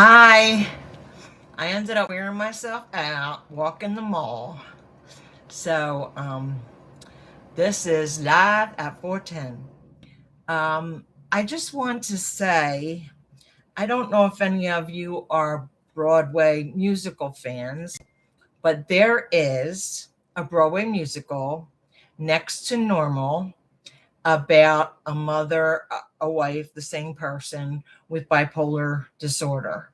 I I ended up wearing myself out walking the mall. So this is live at 410. I just want to say I don't know if any of you are Broadway musical fans, but there is a Broadway musical next to normal about a mother, a wife, the same person with bipolar disorder.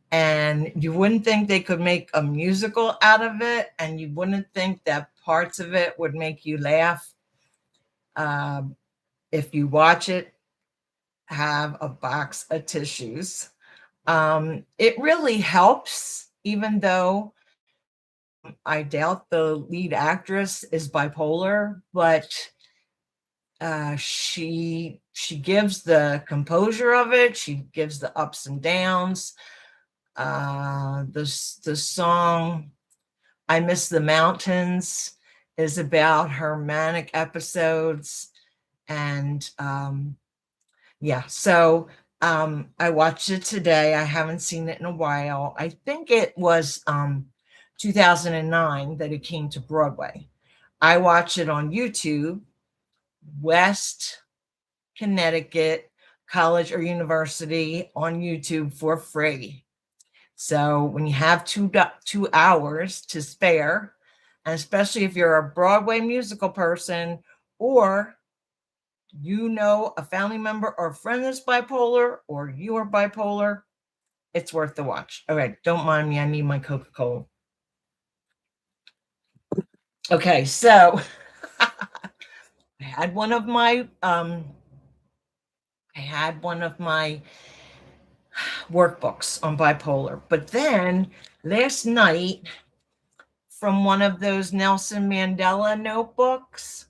And you wouldn't think they could make a musical out of it, and you wouldn't think that parts of it would make you laugh. Um, if you watch it, have a box of tissues. It really helps, even though I doubt the lead actress is bipolar, but she gives the composure of it. She gives the ups and downs. The song "I Miss the Mountains" is about her manic episodes, and yeah. So I watched it today. I haven't seen it in a while. I think it was 2009 that it came to Broadway. I watched it on YouTube, West Connecticut College or University on YouTube for free. So when you have 2 hours to spare, and especially if you're a Broadway musical person, or you know a family member or a friend that's bipolar, or you are bipolar, it's worth the watch. All right, don't mind me. I need my Coca-Cola. Okay, so I had one of my I had one of my workbooks on bipolar, but then last night, from one of those Nelson Mandela notebooks,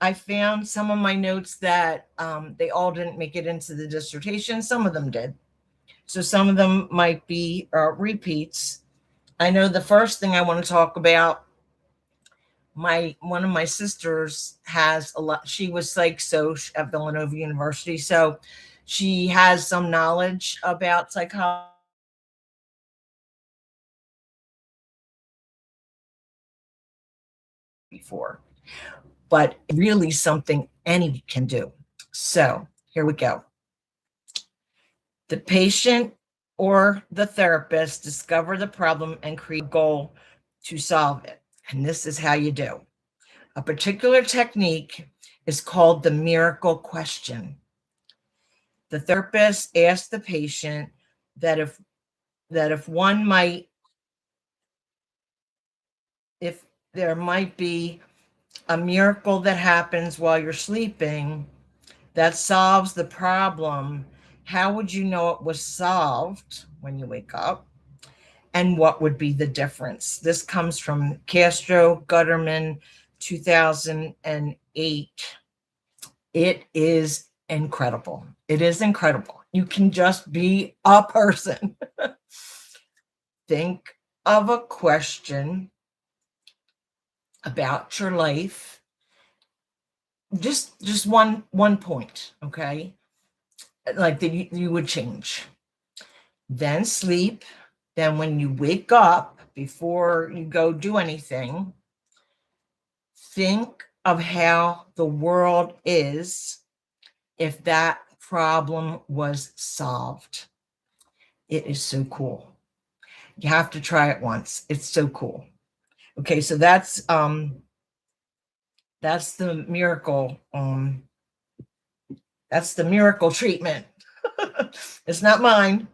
I found some of my notes that they all didn't make it into the dissertation. Some of them did. So some of them might be repeats. I know the first thing I want to talk about, my one of my sisters has a lot. She was psych soc at Villanova University, so she has some knowledge about psychology before, but really something any can do. So here we go. The patient or the therapist discover the problem and create a goal to solve it. And this is how you do. A particular technique is called the miracle question. The therapist asks the patient that if one might if there might be a miracle that happens while you're sleeping that solves the problem, how would you know it was solved when you wake up? And what would be the difference? This comes from Castro Gutterman, 2008. It is incredible. It is incredible. You can just be a person. Think of a question about your life. Just one point, okay? Like that you would change. Then sleep. Then when you wake up, before you go do anything, think of how the world is if that problem was solved. It is so cool. You have to try it once. It's so cool. Okay, so that's the miracle treatment. It's not mine.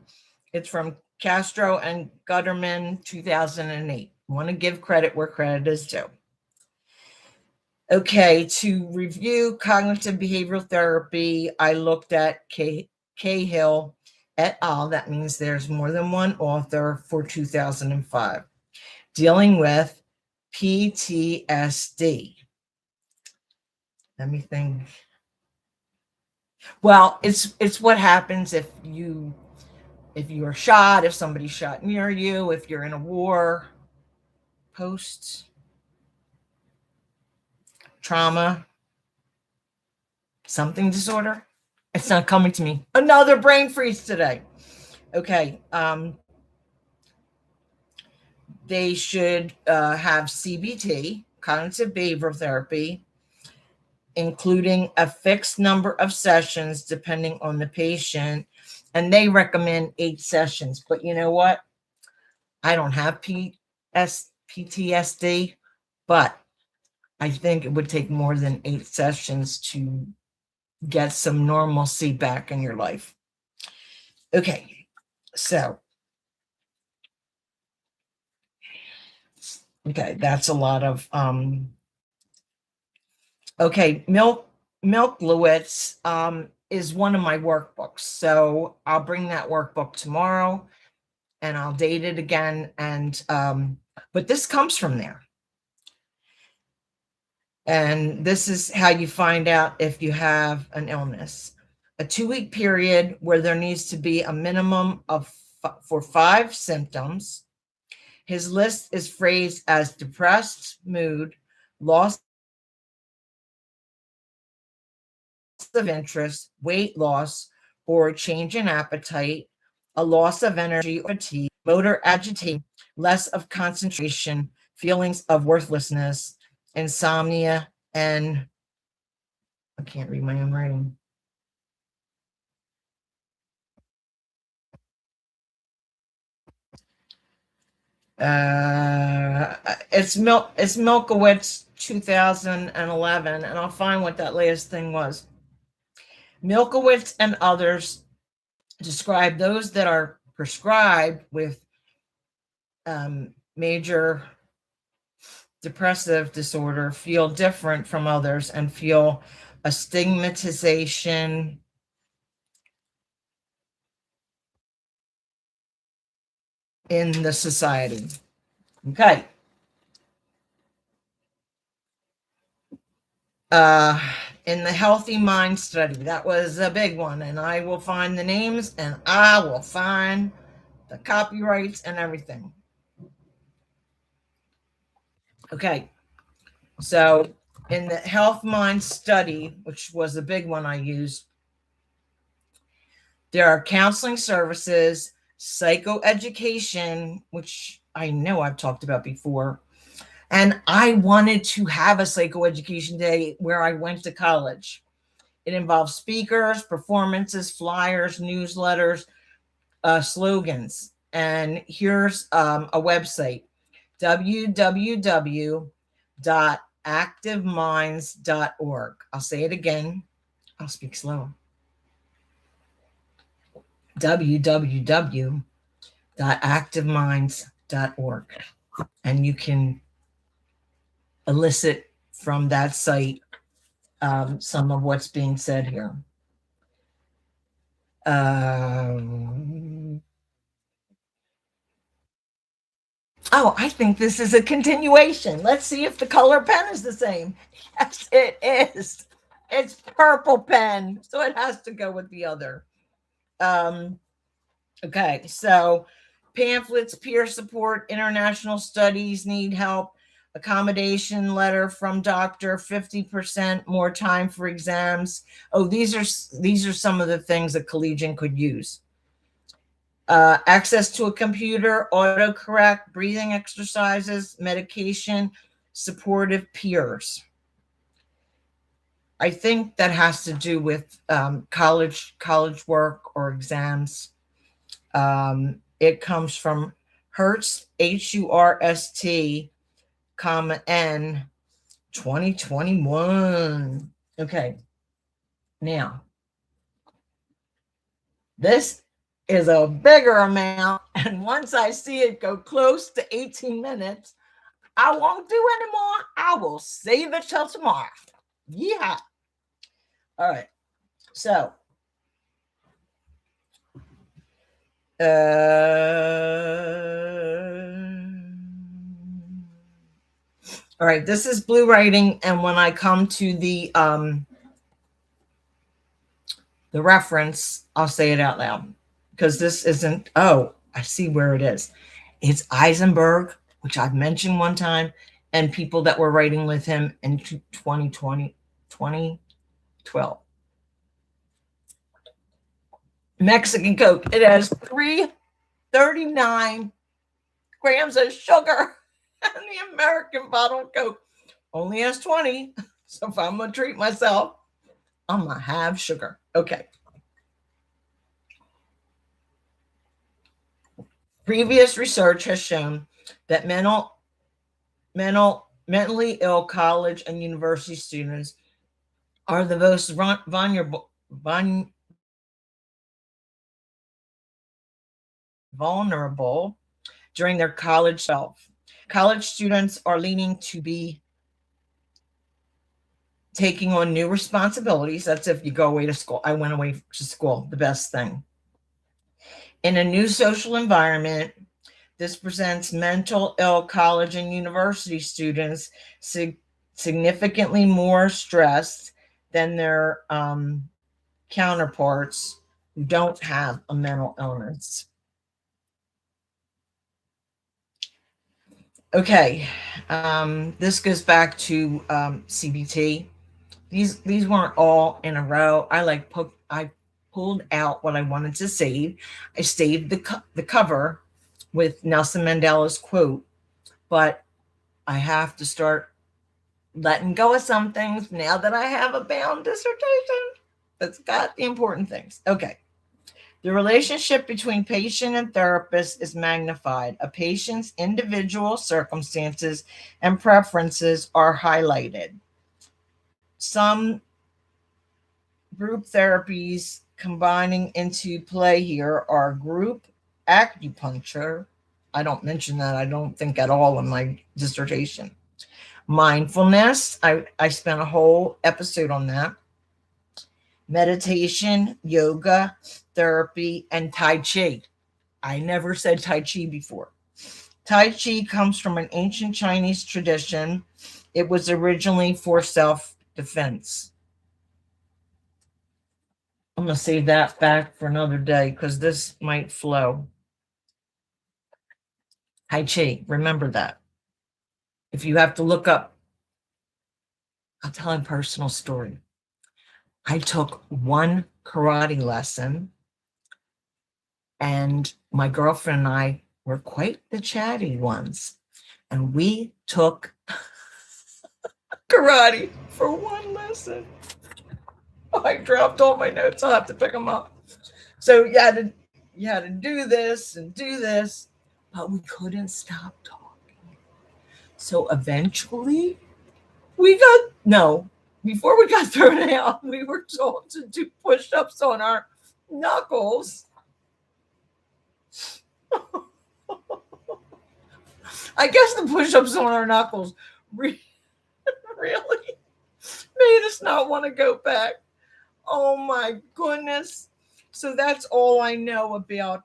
It's from Castro and Gutterman, 2008. I want to give credit where credit is due. Okay, to review cognitive behavioral therapy, I looked at Cahill et al. That means there's more than one author, for 2005, dealing with PTSD. Let me think. Well, it's what happens if you're shot, if somebody shot near you, if you're in a war, post trauma something disorder. It's not coming to me. Another brain freeze today. Okay. They should have CBT, cognitive behavioral therapy, including a fixed number of sessions depending on the patient. And they recommend 8 sessions. But you know what? I don't have PTSD, but I think it would take more than 8 sessions to get some normalcy back in your life. Okay, so that's a lot of okay, Milkowitz is one of my workbooks. So I'll bring that workbook tomorrow and I'll date it again. And but this comes from there. And this is how you find out if you have an illness. A 2-week period where there needs to be a minimum of for 5 symptoms. His list is phrased as depressed mood, loss of interest, weight loss, or change in appetite, a loss of energy or fatigue, motor agitation, less of concentration, feelings of worthlessness, insomnia, and I can't read my own writing. It's Milkowitz 2011, and I'll find what that latest thing was. Milkowitz and others describe those that are prescribed with major depressive disorder feel different from others and feel a stigmatization in the society. Okay. In the Healthy Mind Study, that was a big one, and I will find the names and I will find the copyrights and everything. Okay, so in the Health Mind Study, which was a big one I used, there are counseling services, psychoeducation, which I know I've talked about before, and I wanted to have a psychoeducation day where I went to college. It involves speakers, performances, flyers, newsletters, slogans. And here's a website, www.activeminds.org. I'll say it again. I'll speak slow. www.activeminds.org. And you can elicit from that site some of what's being said here. Oh, I think this is a continuation. Let's see if the color pen is the same. Yes, it is. It's purple pen, so it has to go with the other. Okay, so pamphlets, peer support, international studies need help, accommodation letter from doctor, 50% more time for exams. Oh, these are some of the things a collegian could use. Access to a computer, autocorrect, breathing exercises, medication, supportive peers. I think that has to do with college work or exams. It comes from Hurst, HURST, N, 2021. Okay. Now, this is a bigger amount. And once I see it go close to 18 minutes, I won't do anymore. I will save it till tomorrow. Yeah. All right. So, all right, this is blue writing. And when I come to the reference, I'll say it out loud because this isn't, oh, I see where it is. It's Eisenberg, which I've mentioned one time, and people that were writing with him in 2012. Mexican Coke. It has 339 grams of sugar. And the American bottled Coke only has 20. So if I'm going to treat myself, I'm going to have sugar. Okay. Previous research has shown that mentally ill college and university students are the most vulnerable during their college self. College students are leaning to be taking on new responsibilities. That's if you go away to school. I went away to school, the best thing. In a new social environment, this presents mental ill college and university students significantly more stressed than their counterparts who don't have a mental illness. Okay, this goes back to CBT. These weren't all in a row. I pulled out what I wanted to save. I saved the cover with Nelson Mandela's quote, but I have to start letting go of some things now that I have a bound dissertation that's got the important things. Okay. The relationship between patient and therapist is magnified. A patient's individual circumstances and preferences are highlighted. Some group therapies combining into play here are group acupuncture. I don't mention that, I don't think, at all in my dissertation. Mindfulness, I spent a whole episode on that. Meditation, yoga, therapy, and Tai Chi. I never said Tai Chi before. Tai Chi comes from an ancient Chinese tradition. It was originally for self-defense. I'm going to save that back for another day because this might flow. Tai Chi, remember that. If you have to look up, I'll tell a personal story. I took one karate lesson, and my girlfriend and I were quite the chatty ones. And we took karate for one lesson. I dropped all my notes. I'll have to pick them up. So you had to do this and do this, but we couldn't stop talking. So eventually we got, no, before we got thrown out, we were told to do push-ups on our knuckles. I guess the push-ups on our knuckles really made us not want to go back. Oh my goodness. So that's all I know about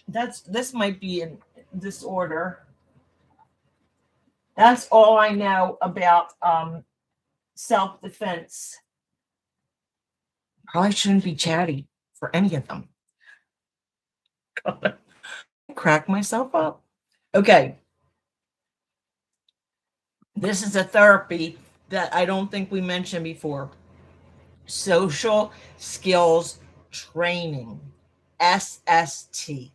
this might be in disorder. That's all I know about self-defense. Probably shouldn't be chatty for any of them. Crack myself up. Okay. This is a therapy that I don't think we mentioned before. Social skills training, SST.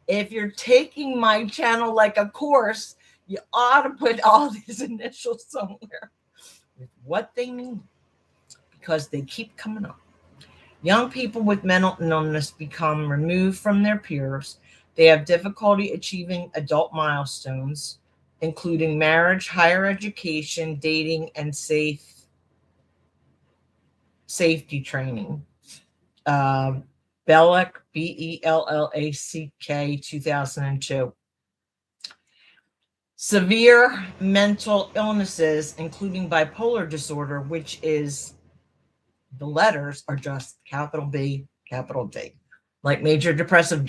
If you're taking my channel like a course, you ought to put all these initials somewhere with what they mean, because they keep coming up. Young people with mental illness become removed from their peers. They have difficulty achieving adult milestones, including marriage, higher education, dating, and safety training. Bellack, Bellack, 2002. Severe mental illnesses, including bipolar disorder, which is the letters are just capital B, capital D, like major depressive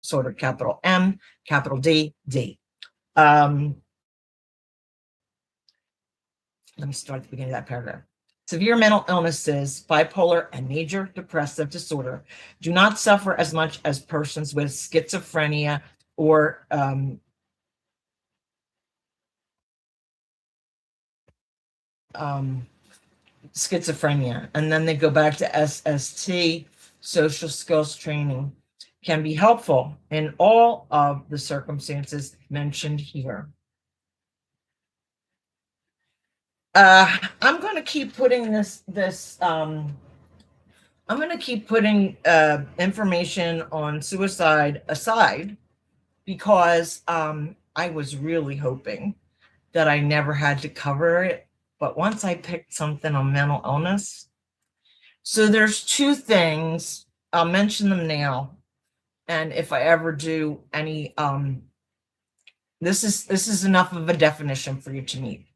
disorder, capital M, capital D, D. Let me start at the beginning of that paragraph. Severe mental illnesses, bipolar and major depressive disorder, do not suffer as much as persons with schizophrenia or schizophrenia. And then they go back to SST, social skills training, can be helpful in all of the circumstances mentioned here. I'm going to keep putting I'm going to keep putting information on suicide aside because I was really hoping that I never had to cover it. But once I picked something on mental illness, so there's two things. I'll mention them now. And if I ever do any, this is enough of a definition for you to meet.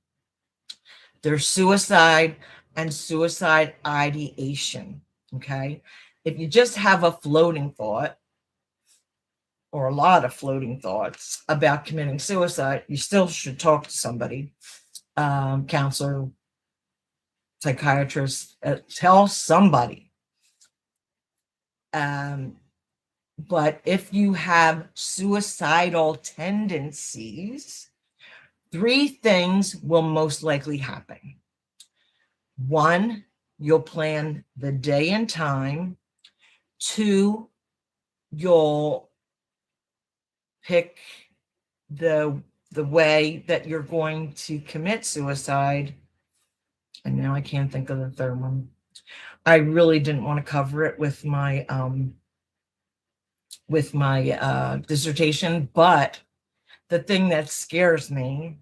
There's suicide and suicide ideation. Okay. If you just have a floating thought or a lot of floating thoughts about committing suicide, you still should talk to somebody, counselor, psychiatrist, tell somebody. But if you have suicidal tendencies, three things will most likely happen. One, you'll plan the day and time. Two, you'll pick the way that you're going to commit suicide. And now I can't think of the third one. I really didn't want to cover it with my dissertation, but the thing that scares me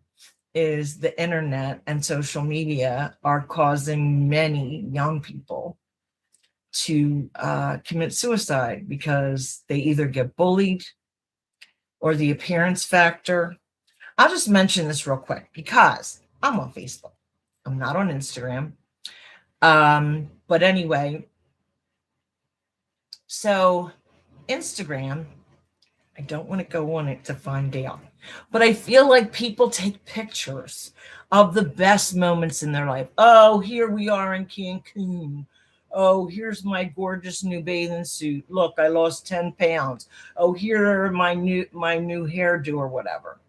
is the internet and social media are causing many young people to commit suicide because they either get bullied or the appearance factor. I'll just mention this real quick because I'm on Facebook. I'm not on Instagram. But anyway, so Instagram, I don't want to go on it to find out, but I feel like people take pictures of the best moments in their life. Oh, here we are in Cancun. Oh, here's my gorgeous new bathing suit. Look, I lost 10 pounds. Oh, here are my new hairdo or whatever.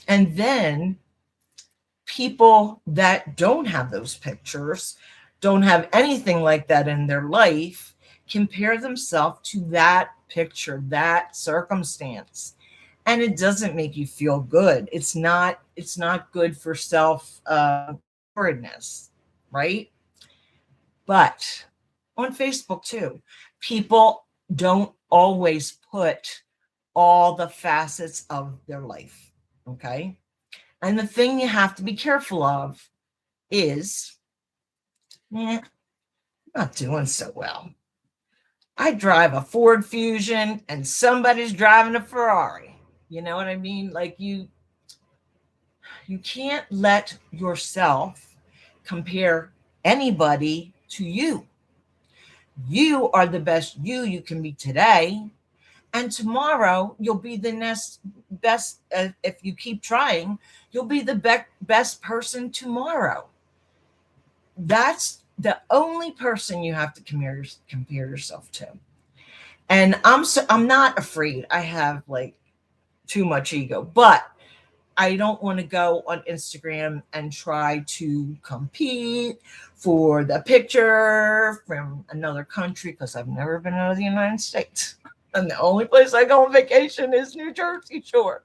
And then people that don't have those pictures, don't have anything like that in their life, compare themselves to that picture, that circumstance, and it doesn't make you feel good. It's not good for self assuredness, right? But on Facebook too, people don't always put all the facets of their life. Okay. And the thing you have to be careful of is, I'm not doing so well. I drive a Ford Fusion and somebody's driving a Ferrari. You know what I mean? Like you can't let yourself compare anybody to you. You are the best you can be today. And tomorrow you'll be the next best. If you keep trying, you'll be the best person tomorrow. That's the only person you have to compare yourself to. And I'm not afraid. I have like too much ego, but I don't want to go on Instagram and try to compete for the picture from another country because I've never been out of the United States. And the only place I go on vacation is New Jersey Shore.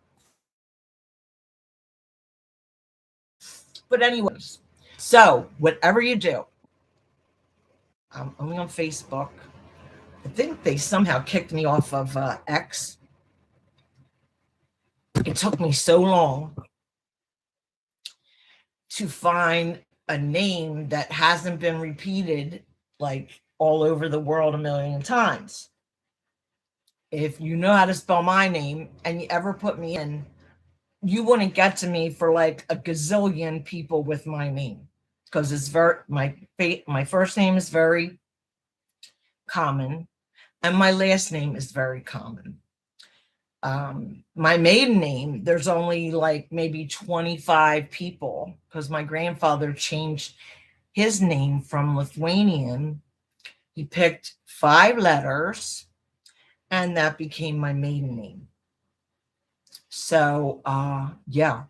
But anyways, so whatever you do, I'm only on Facebook. I think they somehow kicked me off of X. It took me so long to find a name that hasn't been repeated like all over the world a million times. If you know how to spell my name and you ever put me in, you wouldn't get to me for like a gazillion people with my name because it's my first name is very common and my last name is very common. My maiden name, there's only like maybe 25 people because my grandfather changed his name from Lithuanian. He picked 5 letters and that became my maiden name. So, yeah.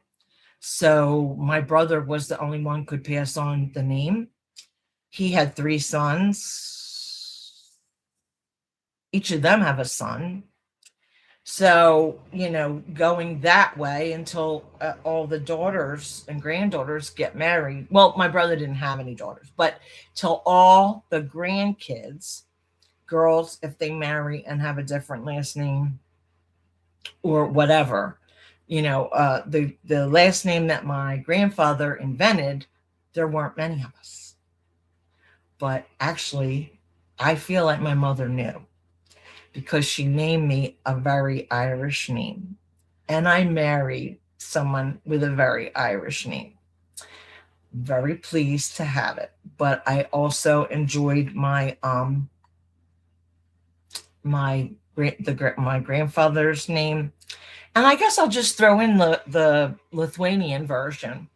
So my brother was the only one could pass on the name. He had 3 sons. Each of them have a son. So, going that way until all the daughters and granddaughters get married. Well, my brother didn't have any daughters, but till all the grandkids, girls, if they marry and have a different last name or whatever, the last name that my grandfather invented, there weren't many of us. But actually, I feel like my mother knew because she named me a very Irish name. And I married someone with a very Irish name. Very pleased to have it. But I also enjoyed my grandfather's name. And I guess I'll just throw in the Lithuanian version,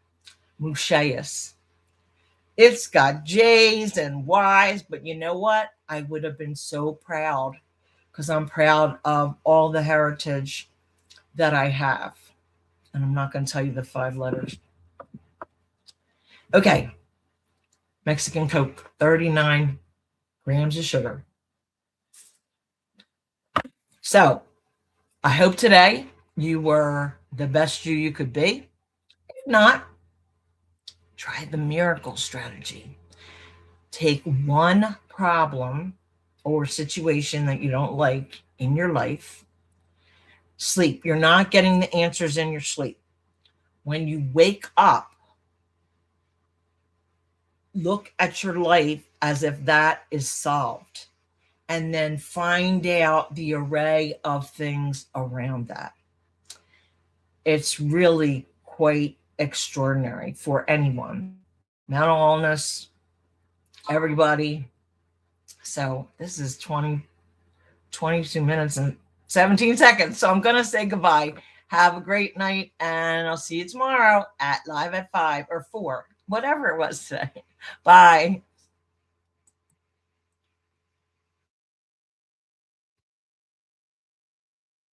Musheus. It's got J's and Y's, but you know what? I would have been so proud because I'm proud of all the heritage that I have. And I'm not going to tell you the 5 letters. Okay. Mexican Coke, 39 grams of sugar. So I hope today you were the best you could be. If not, try the miracle strategy. Take one problem or situation that you don't like in your life. Sleep. You're not getting the answers in your sleep. When you wake up, look at your life as if that is solved, and then find out the array of things around that. It's really quite extraordinary for anyone. Mental illness, everybody. So this is 22 minutes and 17 seconds. So I'm going to say goodbye. Have a great night, and I'll see you tomorrow at live at 5 or 4, whatever it was today. Bye.